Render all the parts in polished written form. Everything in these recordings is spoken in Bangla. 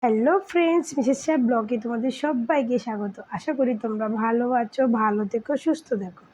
হ্যালো ফ্রেন্ডস, মিসেস শাহ ব্লগে তোমাদের সবাইকে স্বাগত। আশা করি তোমরা ভালো আছো, ভালো থেকো, সুস্থ থেকো।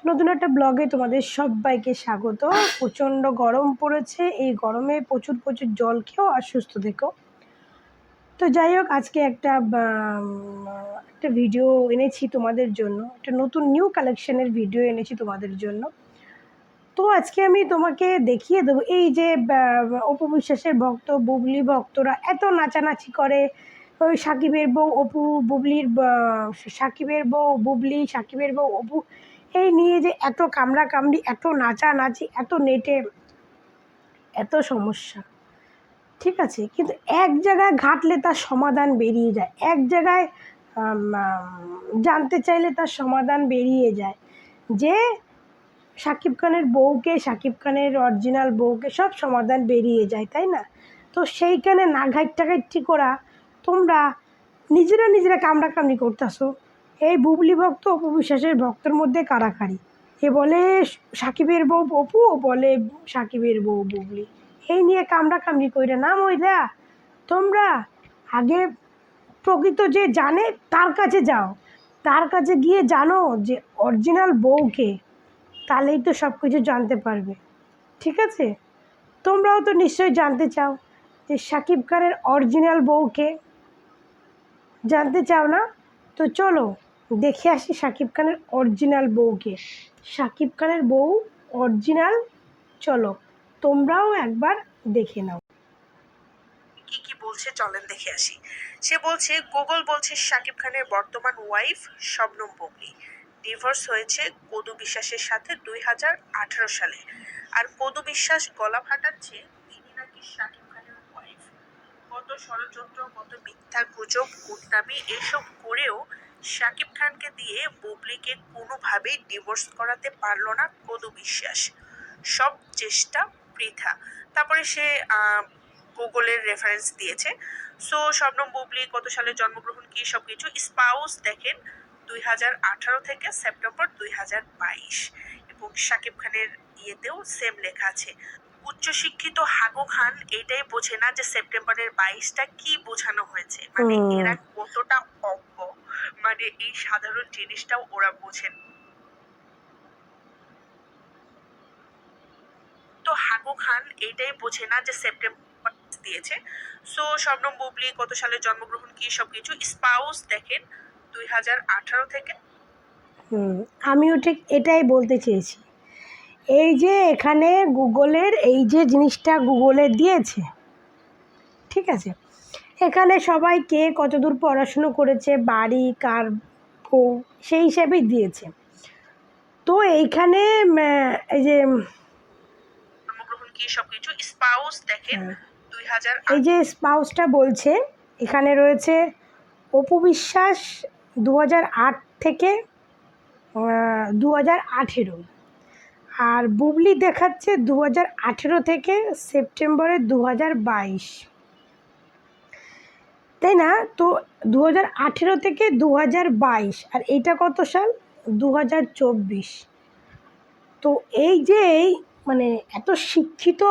নতুন একটা ব্লগে তোমাদের সবাইকে স্বাগত। প্রচণ্ড গরম পড়েছে, এই গরমে প্রচুর প্রচুর জল খেও আর সুস্থ থেকো। তো যাই হোক, আজকে একটা ভিডিও এনেছি তোমাদের জন্য, একটা নতুন নিউ কালেকশনের ভিডিও এনেছি তোমাদের জন্য। তো আজকে আমি তোমাকে দেখিয়ে দেবো এই যে অপু বিশ্বাসের ভক্ত, বুবলি ভক্তরা এত নাচানাচি করে। ওই সাকিবের বউ অপু, সাকিবের বউ বুবলি, সাকিবের বউ অপু, এই নিয়ে যে এত কামড়াকামড়ি, এত নাচানাচি, এত নেটে এত সমস্যা। ঠিক আছে, কিন্তু এক জায়গায় ঘাটলে তার সমাধান বেরিয়ে যায়, এক জায়গায় জানতে চাইলে তার সমাধান বেরিয়ে যায়। যে শাকিব খানের বউকে, শাকিব খানের অরিজিনাল বউকে সব সমাধান বেরিয়ে যায়, তাই না? তো সেইখানে না ঘাইটি করা তোমরা নিজেরা কামড়াকামড়ি করতেছো। এই বুবলি ভক্ত অপু বিশ্বাসের ভক্তর মধ্যে কাড়াকাড়ি। এ বলে সাকিবের বউ অপু, ও বলে সাকিবের বউ বুবলি। এই নিয়ে কামড়াকামড়ি কইরে না মইরা তোমরা আগে প্রকৃত যে জানে তার কাছে যাও, তার কাছে গিয়ে জানো যে অরিজিনাল বউকে, তাহলেই তো সব কিছু জানতে পারবে। ঠিক আছে, তোমরাও তো নিশ্চয়ই জানতে চাও যে শাকিব খানের অরিজিনাল বউকে, জানতে চাও না? তো চলো দেখে আসি শাকিব খানের অরিজিনাল বউকে। শাকিব খানের বউ অরিজিনাল, চলো তোমরাও একবার দেখে নাও। কি কি বলছে চলেন দেখে আসি। সে বলছে গুগল বলছে শাকিব খানের বর্তমান ওয়াইফ শবনম বুবলি ডিভোর্স হয়েছে কদু বিশ্বাসের সাথে 2018 সালে। আর কদু বিশ্বাস গলা ফাটাচ্ছে তিনি নাকি শাকিব খানের ওয়াইফ। কত ষড়যন্ত্র, কত মিথ্যা গুজব, কুটনামি এসব করেও শাকিব খানকে দিয়ে বুবলিকে কোনোভাবেই ডিভোর্স করাতে পারলো না কদু বিশ্বাস। সব চেষ্টা বৃথা। তারপরে সে গুগলের রেফারেন্স দিয়েছে। সো শবনম বুবলি কত সালে জন্মগ্রহণ, কি সবকিছু স্পাউস দেখেন 2018 থেকে সেপ্টেম্বর 2022। এবং শাকিব খানের ইয়েতেও সেম লেখা আছে। উচ্চশিক্ষিত হাগু খান এটাই বোঝে না যে সেপ্টেম্বরের 22টা কি বোঝানো হয়েছে, মানে এরা কতটা অজ্ঞ, মানে এই সাধারণ জিনিসটাও ওরা বোঝেন। তো হাগু খান এটাই বোঝে না যে সেপ্টেম্বর দিয়েছে। সো শবনম বুবলি কত সালে জন্মগ্রহণ, কি সবকিছু স্পাউস দেখেন 2018 থেকে। আমিও ঠিক এটাই বলতে চেয়েছি। এই যে এখানে গুগলের এই যে জিনিসটা গুগলে দিয়েছে, ঠিক আছে, এখানে সবাই কে কতদূর পড়াশুনো করেছে, বাড়ি কার বউ, সেই হিসাবেই দিয়েছে। তো এইখানে এই যে জন্মগ্রহণ, কি সবকিছু স্পাউস দেখেন 2000। এই যে স্পাউসটা বলছে, এখানে রয়েছে অপু বিশ্বাস 2008 থেকে 2018, আর বুবলি দেখাচ্ছে 2018 থেকে সেপ্টেম্বরে 2022, তাই না? তো 2018 থেকে 2022, আর এইটা কত সাল? 2024। তো এই যে মানে এত শিক্ষিত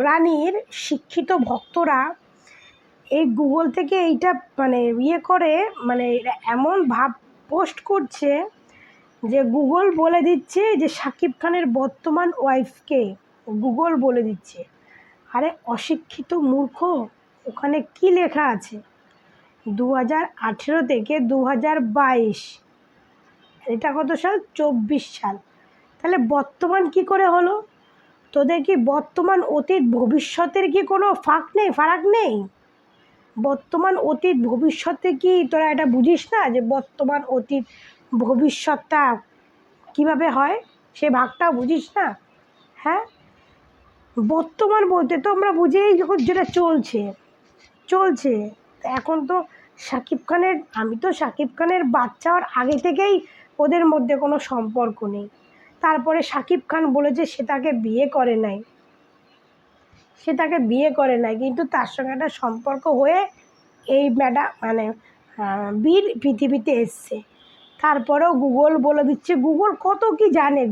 রানীর শিক্ষিত ভক্তরা এই গুগল থেকে এইটা মানে ইয়ে করে, মানে এরা এমন ভাব পোস্ট করছে যে গুগল বলে দিচ্ছে যে শাকিব খানের বর্তমান ওয়াইফকে, গুগল বলে দিচ্ছে। আরে অশিক্ষিত মূর্খ, ওখানে কি লেখা আছে? 2018 থেকে 2022, এটা কত সাল? 24 সাল। তাহলে বর্তমান কি করে হলো? তোদের কি বর্তমান অতীত ভবিষ্যতের কি কোনো ফারাক নেই? বর্তমান অতীত ভবিষ্যতে কি তোরা এটা বুঝিস না যে বর্তমান অতীত ভবিষ্যৎটা কিভাবে হয়? সে ভাগটাও বুঝিস না? হ্যাঁ, বর্তমান বলতে তো আমরা বুঝেই যখন যেটা চলছে চলছে। এখন তো শাকিব খানের, আমি তো শাকিব খানের বাচ্চা হওয়ার আগে থেকেই ওদের মধ্যে কোনো সম্পর্ক নেই। তারপরে শাকিব খান বলেছে সে তাকে বিয়ে করে নাই, কিন্তু তার সঙ্গে একটা সম্পর্ক হয়ে এই মানে বীর পৃথিবীতে এসছে। তারপরেও গুগল বলে দিচ্ছে। গুগল কত কি জানে,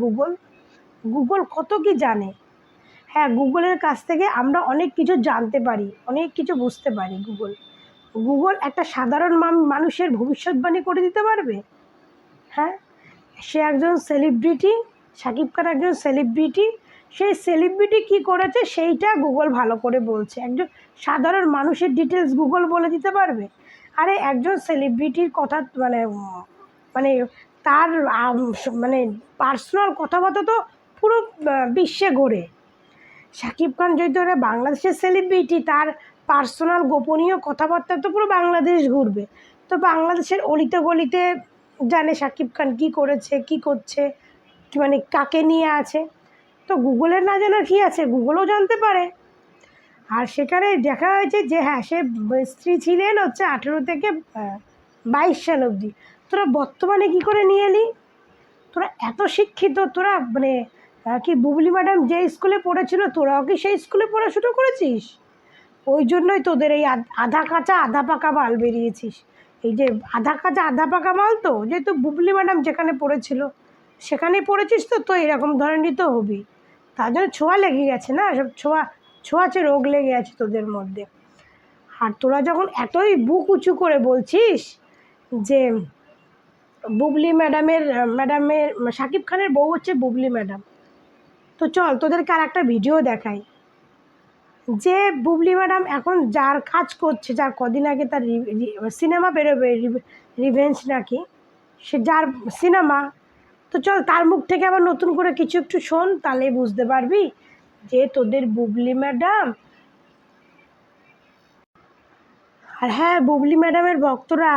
গুগল কত কি জানে। হ্যাঁ, গুগলের কাছ থেকে আমরা অনেক কিছু জানতে পারি, অনেক কিছু বুঝতে পারি। গুগল একটা সাধারণ মানুষের ভবিষ্যৎবাণী করে দিতে পারবে। হ্যাঁ, সে একজন সেলিব্রিটি, শাকিব খান একজন সেলিব্রিটি, সেই সেলিব্রিটি কী করেছে সেইটা গুগল ভালো করে বলছে। একজন সাধারণ মানুষের ডিটেলস গুগল বলে দিতে পারবে? আরে একজন সেলিব্রিটির কথা মানে তার মানে পার্সোনাল কথাবার্তা তো পুরো বিশ্বে ঘোরে। শাকিব খান যেহেতু একটা বাংলাদেশের সেলিব্রিটি, তার পার্সোনাল গোপনীয় কথাবার্তা তো পুরো বাংলাদেশ ঘুরবে। তো বাংলাদেশের অলিতে গলিতে জানে শাকিব খান কী করেছে, কী করছে, মানে কাকে নিয়ে আছে। তো গুগলের না জানার কী আছে, গুগলও জানতে পারে। আর সেখানে দেখা হয়েছে যে হ্যাঁ, সে স্ত্রী ছিলেন হচ্ছে 18 থেকে 22 সাল অবধি। তোরা বর্তমানে কী করে নিয়ে এলি? তোরা এত শিক্ষিত, তোরা মানে কি বুবলি ম্যাডাম যে স্কুলে পড়েছিল তোরাও কি সেই স্কুলে পড়াশুনো করেছিস? ওই জন্যই তোদের এই আধা কাঁচা আধা পাকা মাল বেরিয়েছিস। এই যে আধা কাঁচা আধা পাকা মাল, তো যেহেতু বুবলি ম্যাডাম যেখানে পড়েছিল সেখানে পড়েছিস, তো তো এরকম ধরনেরই তো হবি। তার জন্য ছোঁয়া লেগে গেছে না, সব ছোঁয়াচে রোগ লেগে আছে তোদের মধ্যে। আর তোরা যখন এতই বুক উঁচু করে বলছিস যে বুবলি ম্যাডামের শাকিব খানের বউ হচ্ছে বুবলি ম্যাডাম, তো চল তোদেরকে আর একটা ভিডিও দেখাই। যে বুবলি ম্যাডাম এখন যার কাজ করছে, যার কদিন আগে তার সিনেমা বেরোবে, রিভেঞ্জ নাকি, সে যার সিনেমা, তো চল তার মুখ থেকে আবার নতুন করে কিছু একটু শোন, তাহলে বুঝতে পারবি যে তোদের বুবলি ম্যাডাম। আর হ্যাঁ, বুবলি ম্যাডামের ভক্তরা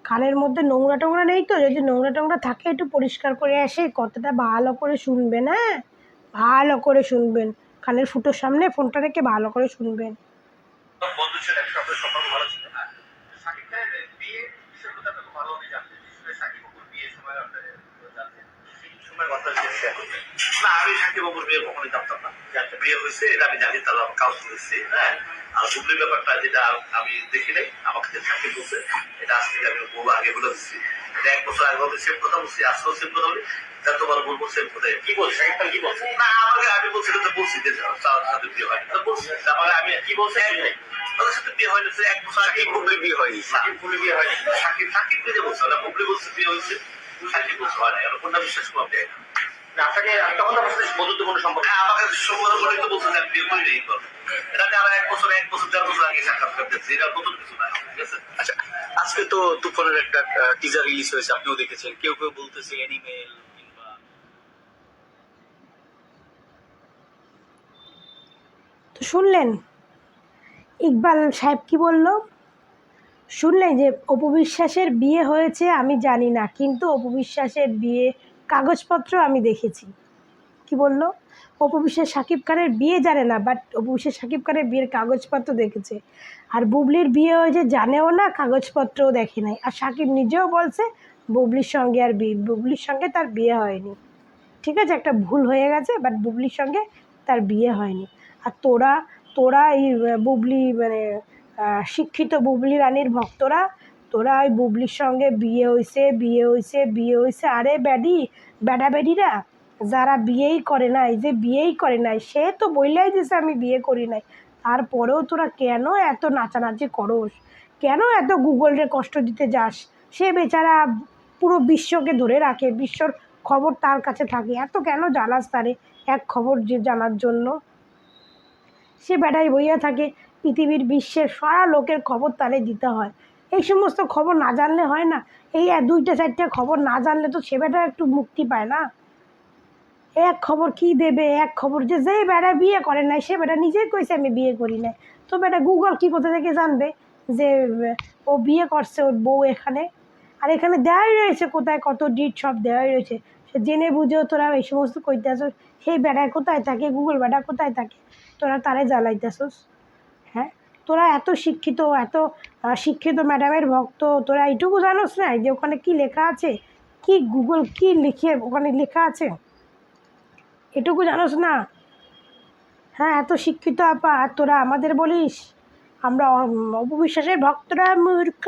কানের মধ্যে নোংরা টোংরা নেই তো? যদি নোংরা টোংরা থাকে একটু পরিষ্কার করে আসে, কথাটা ভালো করে শুনবেন। হ্যাঁ, ভালো করে শুনবেন, কানের ফুটোর সামনে ফোনটা রেখে ভালো করে শুনবেন। বন্ধু ছিলেন, আপনার সম্পর্ক ভালো ছিল না? শাকিব খানের বিয়ে বিষয়ের কথা আপনি খুব ভালোভাবে জানতেন, বিশেষ করে শাকিব বাবুর বিয়ের সময় আপনি জানতেন সেই সময় কথা শেয়ার করবেন। না, আমি শাকিব বাবুর বিয়ে কখনোই জানতাম না যে একটা বিয়ে হয়েছে, এটা আমি জানি, তারা কাজ করেছে। হ্যাঁ, আর বুবলির ব্যাপারটা যেটা আমি দেখি নাই, আমাকে যে শাকিব বলছে এটা আজ থেকে আমি বলবো, আগে বলে দিচ্ছি, এটা 1 বছর আগে সেম কথা বলছি, আজকেও সেম কথা বলি, যতবার বলবো সেম কথা। কি বলছে শাকিব খান, কি বলছে? না, আমাকে আমি বলছি তো, বলছি যে তার সাথে বিয়ে হয়, বলছি আমাকে, আমি কি বলছে তাদের সাথে বিয়ে হয়নি, 1 বছর আগে বুবলির বিয়ে হয়নি, শাকিব বুবলির বিয়ে হয়নি, শাকিব নিজে বলছে না, বুবলি বলছে বিয়ে হয়েছে, শাকিব বলছে হয় না, কোনটা বিশ্বাস করতে হয় না। আপনাকে তখন তো আপনার বন্ধুত্ব কোনো সম্পর্ক, হ্যাঁ আমাকে সম্পর্ক বলে তো বলছে যে বিয়ে করে এই করবে, এটাতে আমরা 1 বছর 1.5 বছর আগে সাক্ষাৎকার দিচ্ছি, এটা নতুন কিছু না, ঠিক আছে? আচ্ছা, আজকে তো তুফানের একটা টিজার রিলিজ হয়েছে, আপনিও দেখেছেন, কেউ কেউ বলতেছে অ্যানিমেল কিংবা। তো শুনলেন ইকবাল সাহেব কি বলল? শুনলেন যে অপু বিশ্বাসের বিয়ে হয়েছে আমি জানি না, কিন্তু অপু বিশ্বাসের বিয়ে কাগজপত্র আমি দেখেছি। কি বলল? অপু বিশ্বাস শাকিব খানের বিয়ে জানে না, বাট অপু বিশ্বাস শাকিব খানের বিয়ের কাগজপত্র দেখেছে। আর বুবলির বিয়ে হয়েছে জানেও না, কাগজপত্রও দেখে নাই। আর শাকিব নিজেও বলছে বুবলির সঙ্গে বুবলির সঙ্গে তার বিয়ে হয়নি। ঠিক আছে, একটা ভুল হয়ে গেছে, বাট বুবলির সঙ্গে তার বিয়ে হয়নি। আর তোরা তোরা এই বুবলি মানে শিক্ষিত বুবলি রানীর ভক্তরা, তোরা ওই বুবলির সঙ্গে বিয়ে হয়েছে। আরে বেডিরা যারা বিয়েই করে নাই, যে বিয়েই করে নাই, সে তো বললাই দিছে আমি বিয়ে করি নাই, তারপরেও তোরা কেন এত নাচানাচি করস? কেন এত গুগলরে কষ্ট দিতে যাস? সে বেচারা পুরো বিশ্বকে ধরে রাখে, বিশ্বর খবর তার কাছে থাকে, এত কেন জ্বালাস তারে এক খবর যে জানার জন্য? সে বেটাই বইয়া থাকে, পৃথিবীর বিশ্বের সারা লোকের খবর তারে দিতে হয়। এই সমস্ত খবর না জানলে হয় না? এই 2টা 4টা খবর না জানলে তো সে বেটা একটু মুক্তি পায় না। এক খবর কি দেবে? এক খবর যে বেটা বিয়ে করে নাই সে বেটা নিজেই কইছে আমি বিয়ে করি নাই, তো বেটা গুগল কি কোথা থেকে জানবে যে ও বিয়ে করছে, ওর বউ এখানে? আর এখানে দেওয়াই রয়েছে, কোথায় কত ডিট সব দেওয়াই রয়েছে। সে জেনে বুঝেও তোরা এই সমস্ত কইতেছ। সেই বেটায় কোথায় থাকে, গুগল বেটা কোথায় থাকে, তোরা তারে জ্বালাইতেছস? হ্যাঁ, তোরা এত শিক্ষিত, এত শিক্ষিত ম্যাডামের ভক্ত, তোরা এইটুকু জানোস না যে ওখানে কি লেখা আছে, কি গুগল কি লিখে ওখানে লেখা আছে, এটুকু জানোস না? হ্যাঁ, এত শিক্ষিত আপা, আর তোরা আমাদের বলিস আমরা অপবিশ্বাসের ভক্তরা মূর্খ,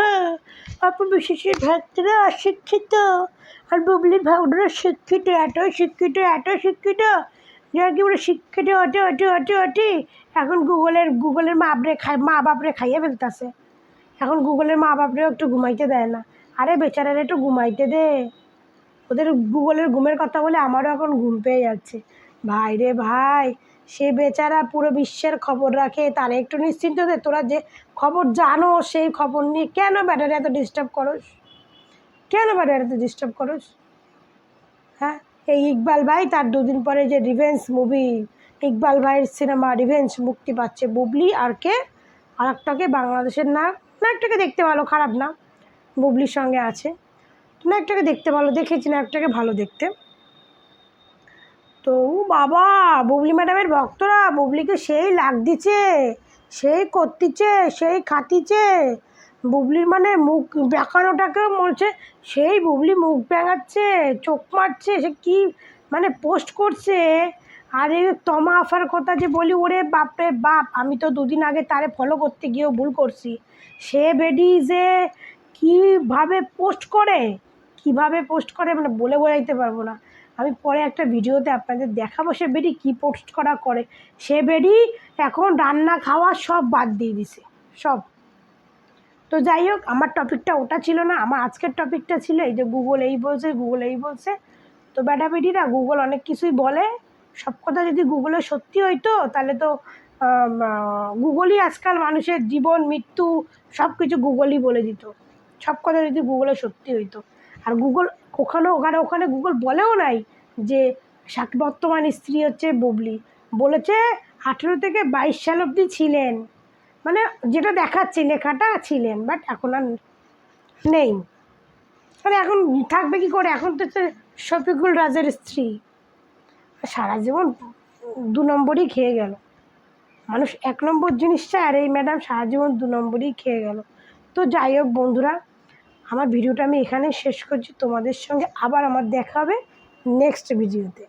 অপবিশ্বাসের ভক্তরা অশিক্ষিত, আর বুবলির ভক্তরা শিক্ষিত, এত শিক্ষিত। যারা কি বলে শিক্ষিত হতে হতে হতে হতে এখন গুগলের মা বাপরে খাইয়ে ফেলতেছে। এখন গুগলের মা বাপরেও একটু ঘুমাইতে দেয় না। আরে বেচারারা একটু ঘুমাইতে দে। ওদের গুগলের ঘুমের কথা বলে আমারও এখন ঘুম পেয়ে যাচ্ছে। ভাই রে ভাই, সে বেচারা পুরো বিশ্বের খবর রাখে, তারা একটু নিশ্চিন্ত দে। তোরা যে খবর জানো সেই খবর নিয়ে কেন ব্যাটারি এত ডিস্টার্ব করস? কেন ব্যাটারি এত ডিস্টার্ব করস? হ্যাঁ, এই ইকবাল ভাই তার দুদিন পরে যে রিভেঞ্জ মুভি, ইকবাল ভাইয়ের সিনেমা রিভেঞ্জ মুক্তি পাচ্ছে। বুবলি আর কে, আর একটাকে বাংলাদেশের নায়কটাকে দেখতে ভালো, খারাপ না, বুবলির সঙ্গে আছে। নায়কটাকে দেখতে ভালো, দেখেছি নায়কটাকে ভালো দেখতে। তো বাবা, বুবলি ম্যাডামের ভক্তরা বুবলিকে সেই লাগ দিচ্ছে, সেই করতিছে, সেই খাতিছে। বুবলির মানে মুখ বেঁকানোটাকেও বলছে, সেই বুবলি মুখ ব্যাঙাচ্ছে, চোখ মারছে, সে কি মানে পোস্ট করছে। আর এই তমা আফার কথা যে বলি, ওরে বাপরে বাপ, আমি তো দুদিন আগে তারে ফলো করতে গিয়েও ভুল করছি। সে বেডি যে কীভাবে পোস্ট করে, মানে বলে বোঝাইতে পারবো না। আমি পরে একটা ভিডিওতে আপনাদের দেখাবো সে বেডি কী পোস্ট করে। সে বেডি এখন রান্না খাওয়া সব বাদ দিয়ে দিছে, সব। তো যাই হোক, আমার টপিকটা ওটা ছিল না। আমার আজকের টপিকটা ছিল এই যে গুগল এই বলছে। তো বেটাবেটিরা গুগল অনেক কিছুই বলে, সব কথা যদি গুগলে সত্যি হইতো তাহলে তো গুগলই আজকাল মানুষের জীবন মৃত্যু সব কিছু গুগলই বলে দিত। সব কথা যদি গুগলে সত্যি হইতো। আর গুগল ওখানে গুগল বলেও নাই যে বর্তমান স্ত্রী হচ্ছে বুবলি। বলেছে 18 থেকে 22 সাল অবধি ছিলেন, মানে যেটা দেখাচ্ছে লেখাটা ছিলেন, বাট এখন আর নেই। মানে এখন থাকবে কি করে? এখন তো শফিকুল রাজের স্ত্রী। সারা জীবন 2 নম্বরই খেয়ে গেল মানুষ, 1 নম্বর জিনিসটা, আর এই ম্যাডাম সারা জীবন 2 নম্বরই খেয়ে গেল। তো যাই হোক বন্ধুরা, আমার ভিডিওটা আমি এখানে শেষ করছি। তোমাদের সঙ্গে আবার আমার দেখা হবে নেক্সট ভিডিওতে।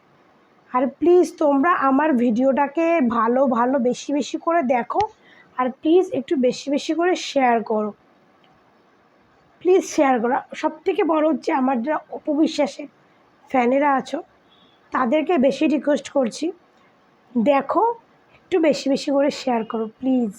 আর প্লিজ তোমরা আমার ভিডিওটাকে ভালো বেশি করে দেখো, আর প্লিজ একটু বেশি করে শেয়ার করো। প্লিজ শেয়ার করো। সবথেকে বড় হচ্ছে আমার যারা অপবিশ্বাসের ফ্যানেরা আছো তাদেরকে বেশি রিকোয়েস্ট করছি, দেখো, একটু বেশি করে শেয়ার করো প্লিজ।